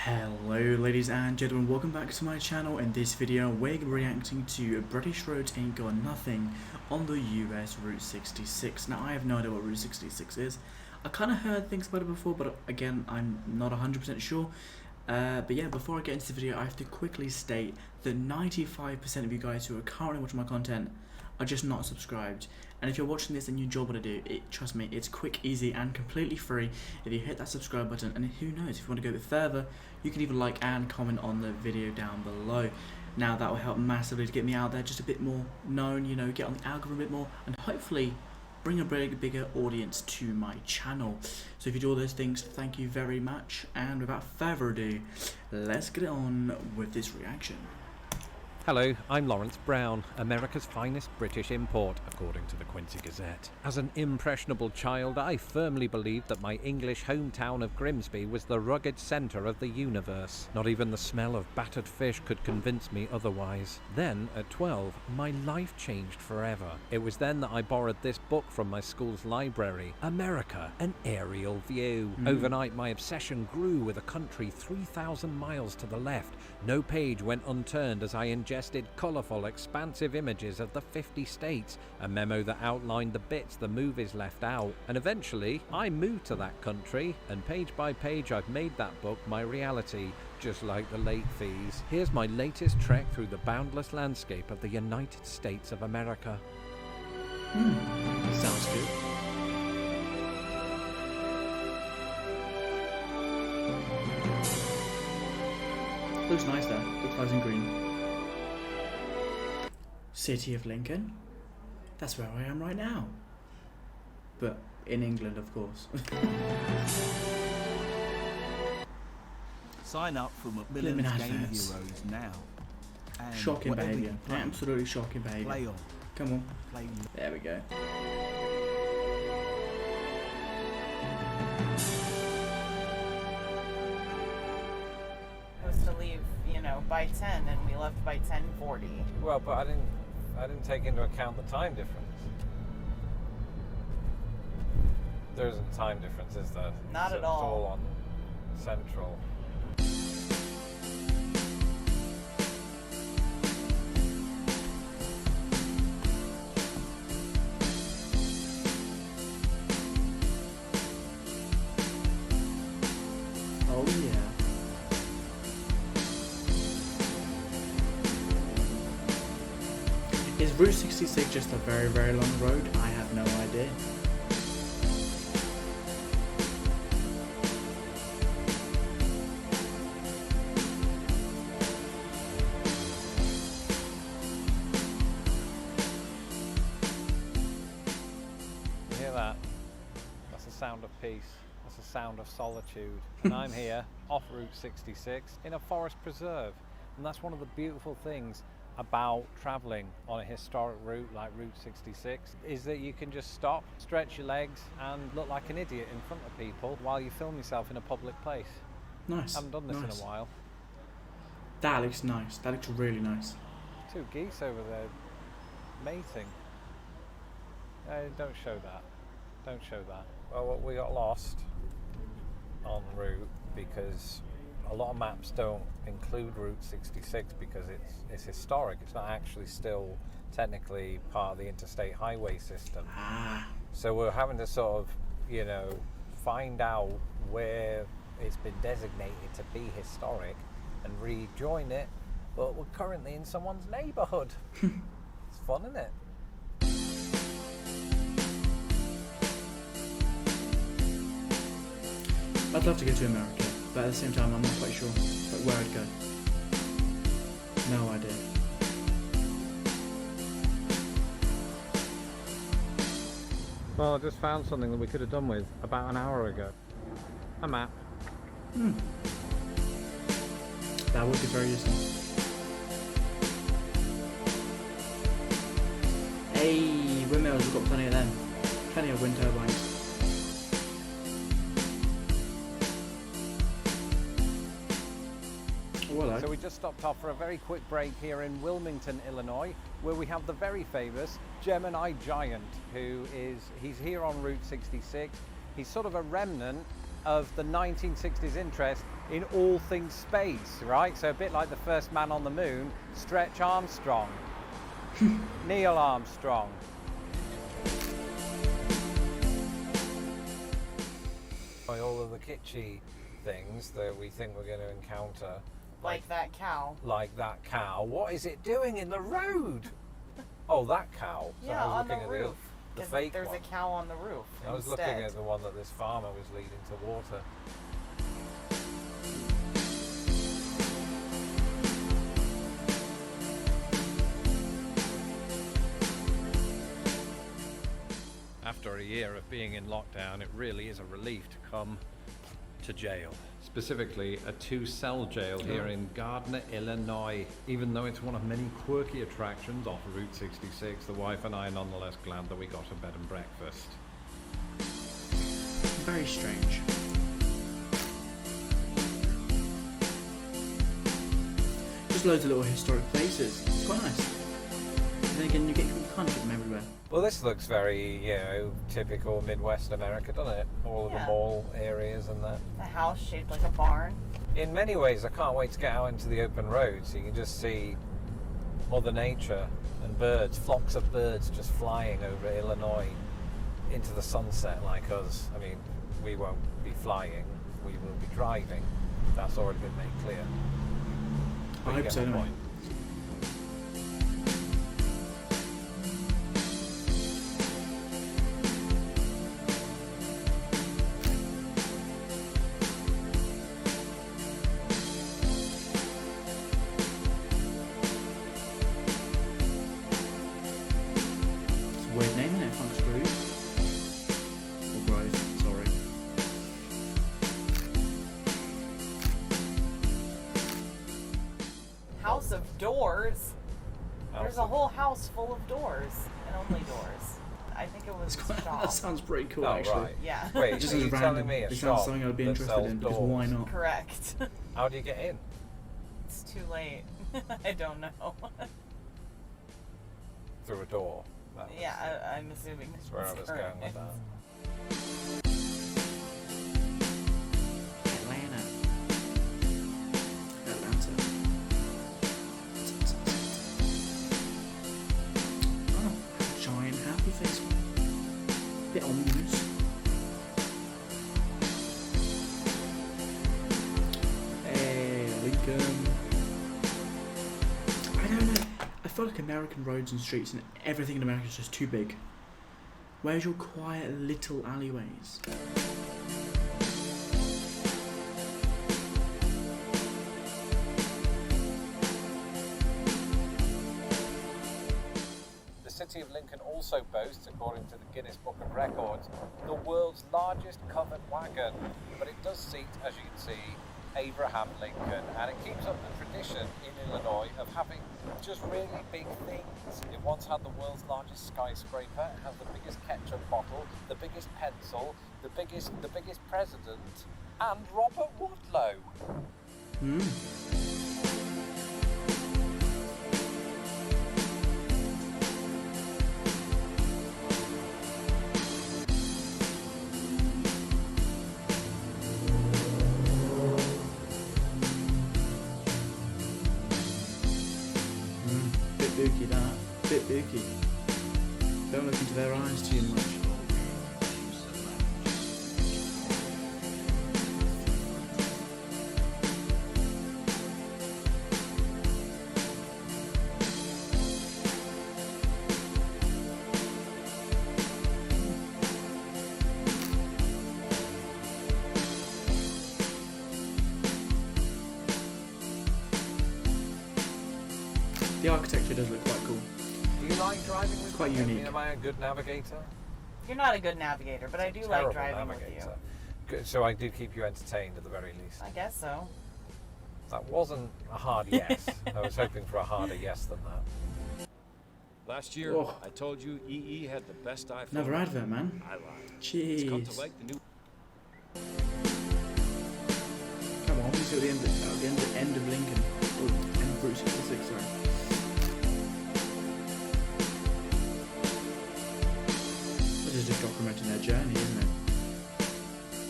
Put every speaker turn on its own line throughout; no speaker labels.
Hello ladies and gentlemen, welcome back to my channel. In this video we're reacting to British roads ain't got nothing on the US Route 66. Now I have no idea what Route 66 is. I kind of heard things about it before, but again I'm not 100% sure. But yeah, before I get into the video I have to quickly state that 95% of you guys who are currently watching my content are just not subscribed. And if you're watching this and you enjoy what I do, trust me, it's quick, easy and completely free if you hit that subscribe button. And who knows, if you want to go a bit further, you can even like and comment on the video down below. Now that will help massively to get me out there just a bit more known, you know, get on the algorithm a bit more, and hopefully bring a bigger audience to my channel. So if you do all those things, thank you very much. And without further ado, let's get on with this reaction.
Hello, I'm Lawrence Brown, America's finest British import, according to the Quincy Gazette. As an impressionable child, I firmly believed that my English hometown of Grimsby was the rugged centre of the universe. Not even the smell of battered fish could convince me otherwise. Then, at 12, my life changed forever. It was then that I borrowed this book from my school's library, America, an Aerial View. Overnight, my obsession grew with a country 3,000 miles to the left. No page went unturned as I ingested colourful, expansive images of the 50 states, a memo that outlined the bits the movies left out. And eventually, I moved to that country, and page by page I've made that book my reality, just like the late fees. Here's my latest trek through the boundless landscape of the United States of America.
Sounds good. Looks nice though, looks nice and green. City of Lincoln? That's where I am right now. But in England, of course.
Sign up for Macmillan's Game Heroes now. And
shocking behaviour. Absolutely shocking behaviour.
Play on.
Come on.
Play on.
There we go.
To leave, you know, by 10, and we left by 10:40.
Well, but I didn't take into account the time difference. There isn't time difference, is there?
Not at all.
It's all on Central.
Oh yeah. Is Route 66 just a very, very long road? I have no idea.
You hear that? That's the sound of peace. That's the sound of solitude. And I'm here off Route 66 in a forest preserve. And that's one of the beautiful things about travelling on a historic route like Route 66 is that you can just stop, stretch your legs and look like an idiot in front of people while you film yourself in a public place.
Nice.
I haven't done this in a while.
That looks nice. That looks really nice.
Two geese over there mating. Don't show that. Don't show that. Well, we got lost en route because a lot of maps don't include Route 66 because it's historic. It's not actually still technically part of the interstate highway system. So we're having to sort of, you know, find out where it's been designated to be historic and rejoin it, but we're currently in someone's neighbourhood. It's fun, isn't it?
I'd love to go to America, but at the same time I'm not quite sure where I'd go. No idea.
Well, I just found something that we could have done with about an hour ago. A map.
That would be very useful. Hey, windmills, we've got plenty of them. Plenty of wind turbines.
So we just stopped off for a very quick break here in Wilmington, Illinois, where we have the very famous Gemini Giant, he's here on Route 66. He's sort of a remnant of the 1960s interest in all things space, right? So a bit like the first man on the moon, Stretch Armstrong, Neil Armstrong. By all of the kitschy things that we think we're going to encounter.
Like that cow.
Like that cow. What is it doing in the road? Oh, that cow. So
Yeah,
I was
on the
looking at
roof.
the
'Cause
fake
there's
one.
a cow on the roof.
I was
instead.
looking at the one that this farmer was leading to water. After a year of being in lockdown, it really is a relief to come to jail. Specifically, a 2-cell jail here in Gardner, Illinois. Even though it's one of many quirky attractions off Route 66, the wife and I are nonetheless glad that we got a bed and breakfast.
Very strange. Just loads of little historic places. It's quite nice. And then again, you kind of get them everywhere.
Well, this looks very, typical Midwest America, doesn't it? All of the
Yeah.
mall areas and that.
The house shaped like a barn.
In many ways, I can't wait to get out into the open road so you can just see Mother Nature and birds, flocks of birds just flying over Illinois into the sunset like us. I mean, we won't be flying, we will be driving. That's already been made clear. But
I
you
hope
get
so,
my
anyway.
point.
It's a weird name, isn't it? Funk's Grove. Or Grove, sorry.
House of doors. There's a
House of-
whole house full of doors and only doors. I think it was a shop.
That sounds pretty cool,
Oh,
actually.
right.
Yeah.
Wait,
It just
so
sounds
you're
random.
telling me a
It sounds
shop
something I'd be
that
interested
sells
in, because
doors?
why not?
Correct.
How do you get in?
It's too late. I don't know.
Through a door. That was-
Yeah, I'm assuming
That's where I was going with that.
Atlanta. Atlanta. Oh, giant happy face. Bit ominous. Hey, Lincoln. I don't know. I feel like American roads and streets and everything in America is just too big. Where's your quiet little alleyways?
The city of Lincoln also boasts, according to the Guinness Book of Records, the world's largest covered wagon. But it does seat, as you can see, Abraham Lincoln, and it keeps up the tradition in Illinois of having just really big things. It once had the world's largest skyscraper. It has the biggest ketchup bottle, the biggest pencil, the biggest president, and Robert Wadlow.
Bit booky that. Bit booky. Don't look into their eyes too much. The architecture does look quite cool.
Do you like driving with
quite
me? I mean,
unique.
am I a good navigator?
You're not a good navigator, but I do like
Terrible
driving with you.
navigator. Good, so I do keep you entertained at the very least.
I guess so.
That wasn't a hard yes. I was hoping for a harder yes than that.
Last year,
Oh.
I told you EE had the best iPhone.
Another advert, man.
I lied. It's come to
Jeez.
like the new.
Come on, he's at the end of Lincoln. Or end of Route 66, sorry. This is just documenting their journey, isn't it?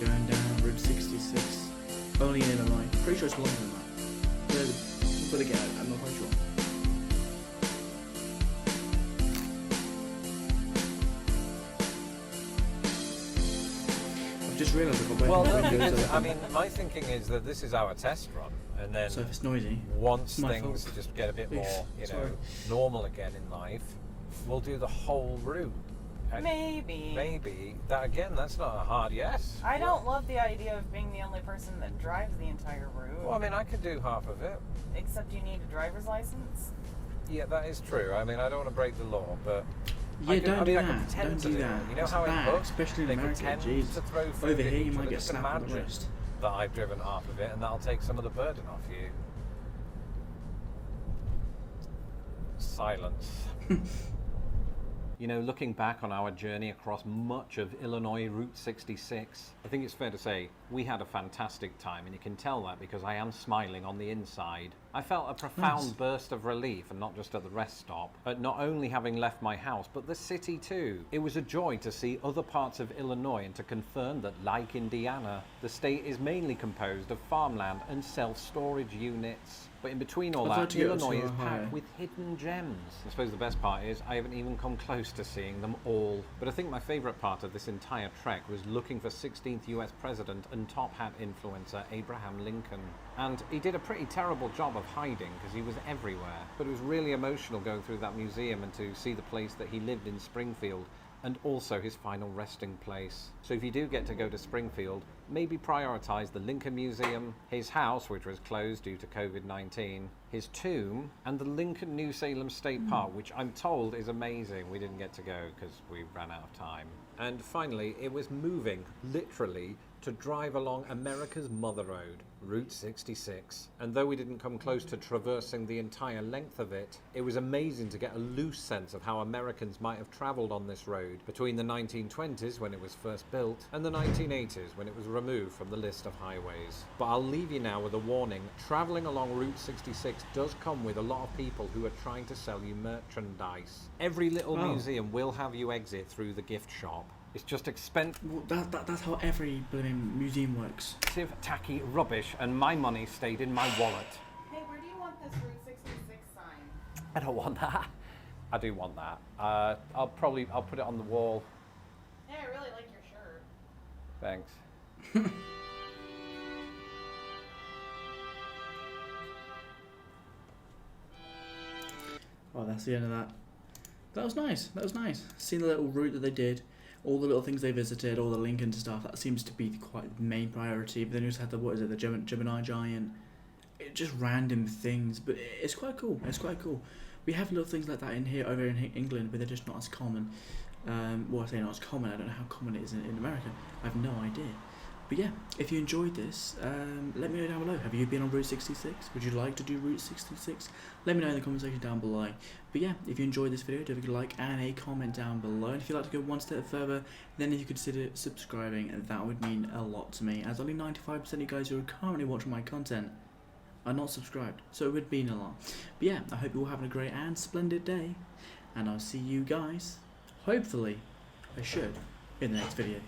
Going down Route 66. Only in Illinois. Pretty sure it's longer than that. But again, I'm not quite sure. I've just realised I've got
Well,
both
no,
my windows
because, I
open.
mean, my thinking is that this is our test run, and then
So if it's noisy,
once
it's my
things
fault.
just get a bit more,
Sorry.
normal again in life, we'll do the whole route. And
Maybe.
Maybe. That again, that's not a hard yes.
I don't love the idea of being the only person that drives the entire route.
Well, I mean, I could do half of it.
Except you need a driver's license.
Yeah, that is true. I mean, I don't want to break the law, but
Yeah,
I could,
don't
I
do
mean, I could
that.
pretend
Don't
to
do that.
You know
It's
how
bad,
in books,
especially in
they
America.
pretend
Jeez.
to throw food
Over
at
here, you
each
might
other.
get
Just
slapped on the
imagine
wrist.
that I've driven half of it, and that'll take some of the burden off you. Silence. You know, looking back on our journey across much of Illinois Route 66, I think it's fair to say we had a fantastic time, and you can tell that because I am smiling on the inside. I felt a profound
Nice.
burst of relief, and not just at the rest stop, at not only having left my house, but the city too. It was a joy to see other parts of Illinois and to confirm that, like Indiana, the state is mainly composed of farmland and self-storage units. But in between all
I'd like
that,
to go to
Illinois is
Ohio.
packed with hidden gems. I suppose the best part is I haven't even come close to seeing them all. But I think my favourite part of this entire trek was looking for 16th US President and top hat influencer Abraham Lincoln. And he did a pretty terrible job of hiding because he was everywhere. But it was really emotional going through that museum and to see the place that he lived in Springfield, and also his final resting place. So if you do get to go to Springfield, maybe prioritise the Lincoln Museum, his house, which was closed due to COVID-19, his tomb, and the Lincoln New Salem State Park, which I'm told is amazing. We didn't get to go because we ran out of time. And finally, it was moving, literally, to drive along America's Mother Road, Route 66. And though we didn't come close to traversing the entire length of it, it was amazing to get a loose sense of how Americans might have travelled on this road between the 1920s, when it was first built, and the 1980s, when it was removed from the list of highways. But I'll leave you now with a warning. Travelling along Route 66 does come with a lot of people who are trying to sell you merchandise. Every little
Oh.
museum will have you exit through the gift shop. It's just expensive,
Well, that's how every blooming museum works.
tacky rubbish, and my money stayed in my wallet.
Hey, where do you want this Route 66 sign?
I don't want that. I do want that. I'll put it on the wall.
Yeah, I really like your shirt.
Thanks.
Oh, that's the end of that. That was nice. That was nice. Seeing the little route that they did, all the little things they visited, all the Lincoln stuff. That seems to be quite the main priority. But then you just had the Gemini Giant. Just random things, but it's quite cool. It's quite cool. We have little things like that in here, over in England, but they're just not as common. Well, I say not as common. I don't know how common it is in America. I have no idea. But yeah, if you enjoyed this, let me know down below. Have you been on Route 66? Would you like to do Route 66? Let me know in the comment section down below. But yeah, if you enjoyed this video, don't forget to like and a comment down below. And if you'd like to go one step further, then if you consider subscribing, that would mean a lot to me, as only 95% of you guys who are currently watching my content are not subscribed, so it would mean a lot. But yeah, I hope you're all having a great and splendid day, and I'll see you guys, hopefully, I should, in the next video.